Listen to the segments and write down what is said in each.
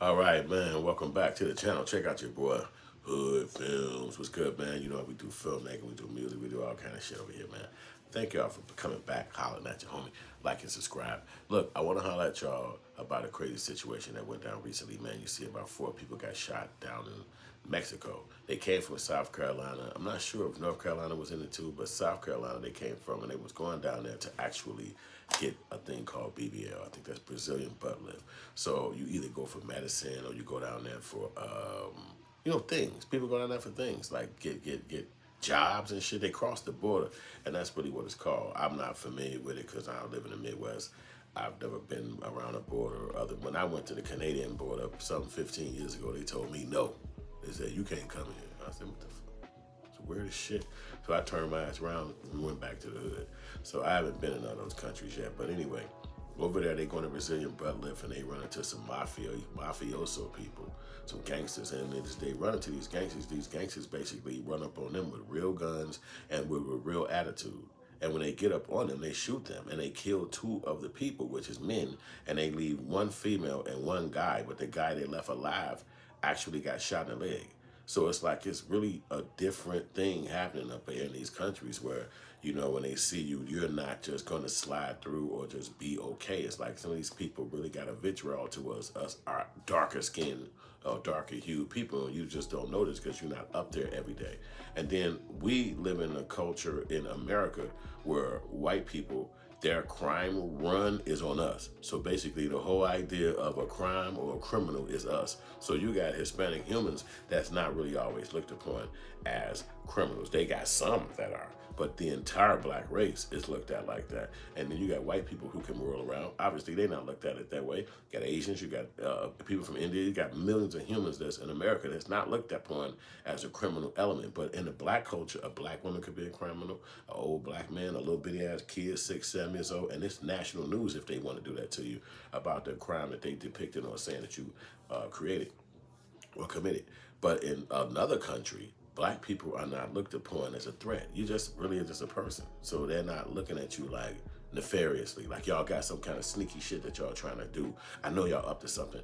All right, man. Welcome back to the channel. Check out your boy Hood Films. What's good, man? You know we do filmmaking, we do music, we do all kind of shit over here, man. Thank y'all for coming back, hollering at your homie, like and subscribe. Look, I want to holler at y'all about a crazy situation that went down recently, man. You see about 4 people got shot down in Mexico. They came from South Carolina. I'm not sure if North Carolina was in it too, but South Carolina they came from, and they was going down there to actually get a thing called BBL. I think that's Brazilian butt lift. So you either go for medicine or you go down there for things. People go down there for things like get jobs and shit. They cross the border, and that's really what it's called. I'm not familiar with it because I don't live in the Midwest. I've never been around a border. Other when I went to the Canadian border some 15 years ago, they told me no. They said you can't come here. I said what the fuck? It's weird as shit. So I turned my ass around and went back to the hood. So I haven't been in none of those countries yet. But anyway, over there they go to Brazilian butt lift and they run into some mafioso people, some gangsters, and they run into these gangsters. These gangsters basically run up on them with real guns and with a real attitude. And when they get up on them, they shoot them and they kill 2 of the people, which is men, and they leave 1 female and 1 guy. But the guy they left alive actually got shot in the leg. So it's like it's really a different thing happening up here in these countries where, when they see you, you're not just going to slide through or just be okay. It's like some of these people really got a vitriol towards us, our darker skin or darker hued people, and you just don't notice because you're not up there every day. And then we live in a culture in America where white people, their crime run is on us. So basically the whole idea of a crime or a criminal is us. So you got Hispanic humans that's not really always looked upon as criminals. They got some that are, but the entire black race is looked at like that. And then you got white people who can roll around. Obviously they're not looked at it that way. You got Asians, you got people from India, you got millions of humans that's in America that's not looked upon as a criminal element. But in the black culture, a black woman could be a criminal, an old black man, a little bitty ass kid, 6, 7 years old, and it's national news if they want to do that to you about the crime that they depicted or saying that you created or committed. But in another country, black people are not looked upon as a threat. You just really are just a person. So they're not looking at you like nefariously, like y'all got some kind of sneaky shit that y'all trying to do. I know y'all up to something,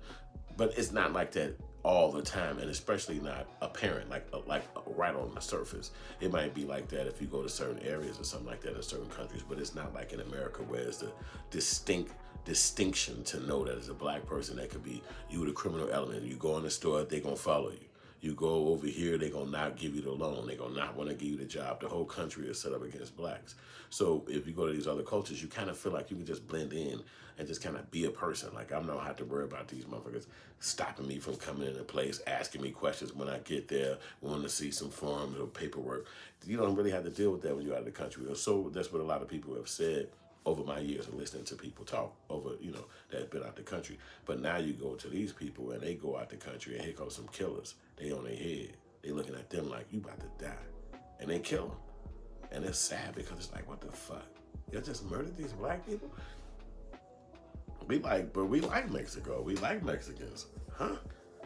but it's not like that all the time, and especially not apparent, like right on the surface. It might be like that if you go to certain areas or something like that in certain countries, but it's not like in America where it's the distinction to know that as a black person that could be you the criminal element. You go in the store, they gonna follow you. You go over here, they're going to not give you the loan. They're going to not want to give you the job. The whole country is set up against blacks. So if you go to these other cultures, you kind of feel like you can just blend in and just kind of be a person. Like I don't have to worry about these motherfuckers stopping me from coming in a place, asking me questions when I get there, wanting to see some forms or paperwork. You don't really have to deal with that when you're out of the country. So that's what a lot of people have said over my years of listening to people talk over, that have been out the country. But now you go to these people and they go out the country and here comes some killers. They on their head. They looking at them like you about to die. And they kill them. And it's sad because it's like, what the fuck? You just murdered these black people? We like Mexico. We like Mexicans. Huh?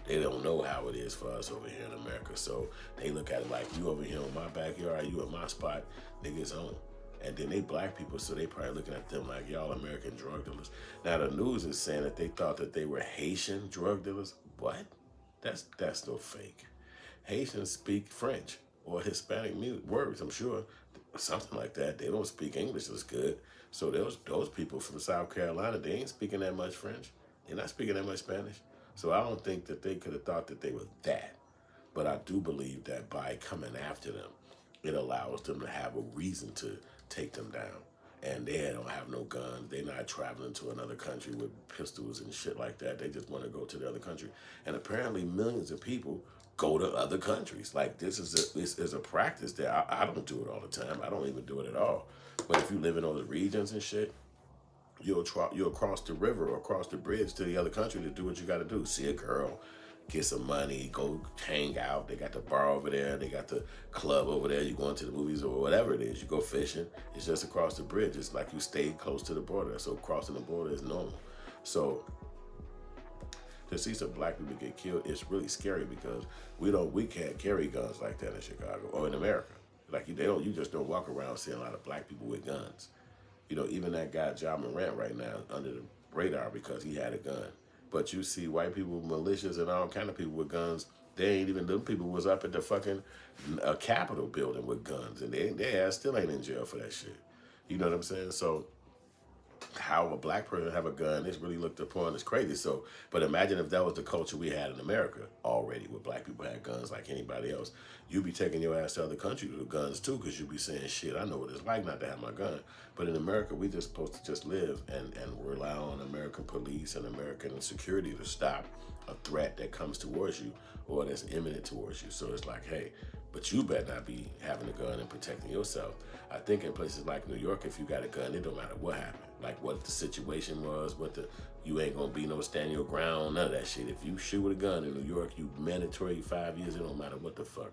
They don't know how it is for us over here in America. So they look at it like you over here in my backyard, you in my spot, niggas on. And then they black people, so they probably looking at them like y'all American drug dealers. Now the news is saying that they thought that they were Haitian drug dealers. What? That's no fake. Haitians speak French or Hispanic words, I'm sure. Something like that. They don't speak English as good. So those people from South Carolina, they ain't speaking that much French. They're not speaking that much Spanish. So I don't think that they could have thought that they were that. But I do believe that by coming after them, it allows them to have a reason to take them down. And they don't have no guns. They're not traveling to another country with pistols and shit like that. They just want to go to the other country. And apparently millions of people go to other countries. Like this is a practice that I don't do it all the time. I don't even do it at all. But if you live in those regions and shit, you'll cross the river or cross the bridge to the other country to do what you got to do. See a girl, get some money, go hang out. They got the bar over there. They got the club over there. You going to the movies or whatever it is. You go fishing. It's just across the bridge. It's like you stay close to the border. So crossing the border is normal. So to see some black people get killed, it's really scary because we can't carry guns like that in Chicago or in America. Like you just don't walk around seeing a lot of black people with guns. Even that guy John Morant right now under the radar because he had a gun. But you see white people, militias, and all kind of people with guns. They ain't even, them people was up at the fucking Capitol building with guns, and they ass still ain't in jail for that shit. You know what I'm saying? So how a black person have a gun is really looked upon as crazy. So, but imagine if that was the culture we had in America already, where black people had guns like anybody else. You'd be taking your ass to other countries with guns too, because you'd be saying, shit, I know what it's like not to have my gun. But in America, we just supposed to just live and rely on American police and American security to stop a threat that comes towards you or that's imminent towards you. So it's like, hey, but you better not be having a gun and protecting yourself. I think in places like New York, if you got a gun, it don't matter what happened. Like what the situation was, you ain't gonna be no stand your ground, none of that shit. If you shoot with a gun in New York, you mandatory 5 years, it don't matter what the fuck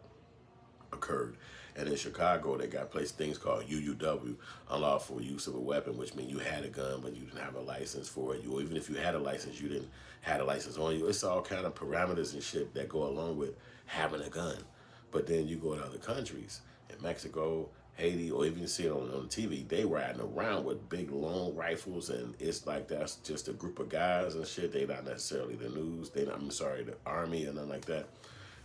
occurred. And in Chicago, they got things called UUW, unlawful use of a weapon, which means you had a gun, but you didn't have a license for it. Or even if you had a license, you didn't have a license on you. It's all kind of parameters and shit that go along with having a gun. But then you go to other countries, in Mexico, Haiti, or even you see it on TV, they riding around with big long rifles, and it's like that's just a group of guys and shit. They not necessarily the news. I'm sorry, the army or nothing like that.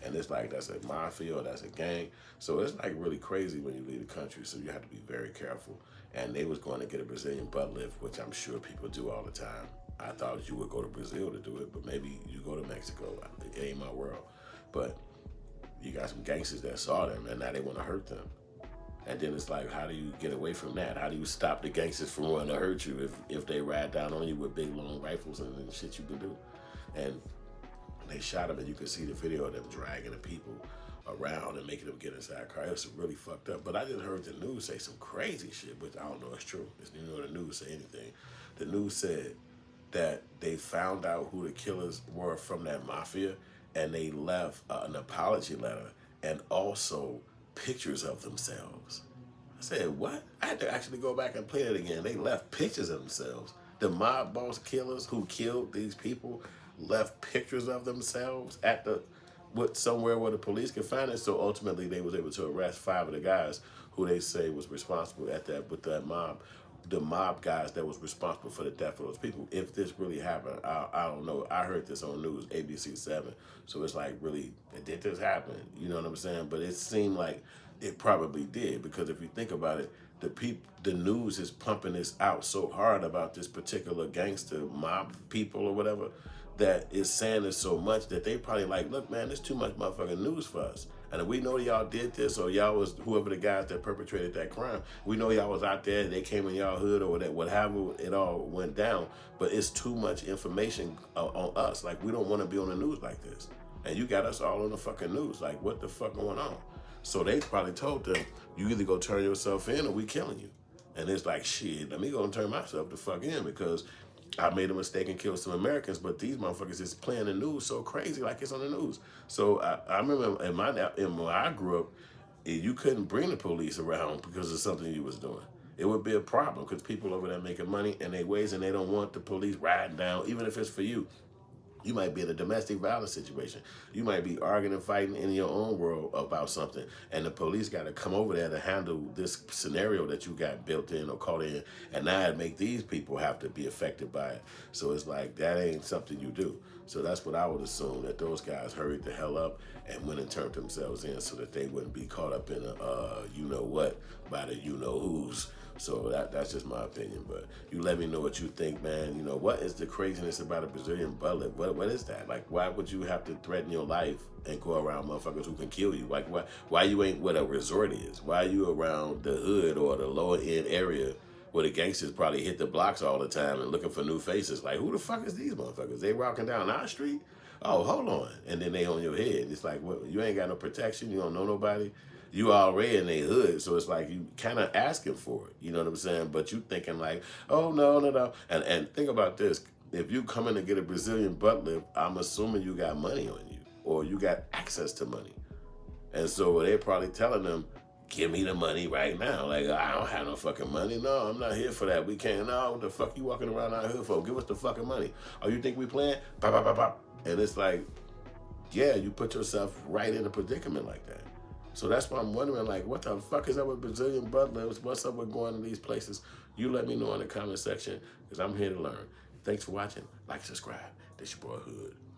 And it's like that's a mafia or that's a gang. So it's like really crazy when you leave the country. So you have to be very careful. And they was going to get a Brazilian butt lift, which I'm sure people do all the time. I thought you would go to Brazil to do it, but maybe you go to Mexico. It ain't my world. But you got some gangsters that saw them, and now they want to hurt them. And then it's like, how do you get away from that? How do you stop the gangsters from wanting to hurt you if they ride down on you with big long rifles and shit you can do? And they shot him, and you can see the video of them dragging the people around and making them get inside the car. It was really fucked up. But I just heard the news say some crazy shit, which I don't know if it's true. You know the news say anything. The news said that they found out who the killers were from that mafia, and they left an apology letter and also pictures of themselves. I said, what? I had to actually go back and play it again. They left pictures of themselves. The mob boss killers who killed these people left pictures of themselves at somewhere where the police could find it. So ultimately they was able to arrest 5 of the guys who they say was responsible with that mob. The mob guys that was responsible for the death of those people. If this really happened, I don't know. I heard this on news, ABC 7. So it's like, really, did this happen? You know what I'm saying? But it seemed like it probably did, because if you think about it, the news is pumping this out so hard about this particular gangster mob people or whatever, that is saying this so much that they probably like, look, man, there's too much motherfucking news for us. And if we know y'all did this, or y'all was whoever the guys that perpetrated that crime, we know y'all was out there, they came in y'all hood or whatever it all went down, but it's too much information on us. Like, we don't want to be on the news like this. And you got us all on the fucking news. Like, what the fuck going on? So they probably told them, you either go turn yourself in or we killing you. And it's like, shit, let me go and turn myself the fuck in, because I made a mistake and killed some Americans, but these motherfuckers is playing the news so crazy, like it's on the news. So I remember when I grew up, you couldn't bring the police around because of something you was doing. It would be a problem because people over there making money in their ways, and they don't want the police riding down, even if it's for you. You might be in a domestic violence situation. You might be arguing and fighting in your own world about something, and the police got to come over there to handle this scenario that you got built in or caught in, and now it make these people have to be affected by it. So it's like, that ain't something you do. So that's what I would assume, that those guys hurried the hell up and went and turned themselves in so that they wouldn't be caught up in a you-know-what by the you-know-whos. So that's just my opinion. But you let me know what you think, man. You know, what is the craziness about a Brazilian butt lift? What is that? Like, why would you have to threaten your life and go around motherfuckers who can kill you? Like, why you ain't what a resort is? Why you around the hood or the lower end area where the gangsters probably hit the blocks all the time and looking for new faces? Like, who the fuck is these motherfuckers? They walking down our street? Oh, hold on. And then they on your head. It's like, what, you ain't got no protection. You don't know nobody. You already in their hood, so it's like you kind of asking for it. You know what I'm saying? But you thinking like, oh, no. And think about this. If you come in to get a Brazilian butt lift, I'm assuming you got money on you or you got access to money. And so they're probably telling them, give me the money right now. Like, I don't have no fucking money. No, I'm not here for that. We can't. No, what the fuck you walking around our hood for? Give us the fucking money. Oh, you think we playing? Bop, bop, bop, bop. And it's like, yeah, you put yourself right in a predicament like that. So that's why I'm wondering, like, what the fuck is up with Brazilian butt lifts? What's up with going to these places? You let me know in the comment section, because I'm here to learn. Thanks for watching. Like, subscribe. This your boy Hood.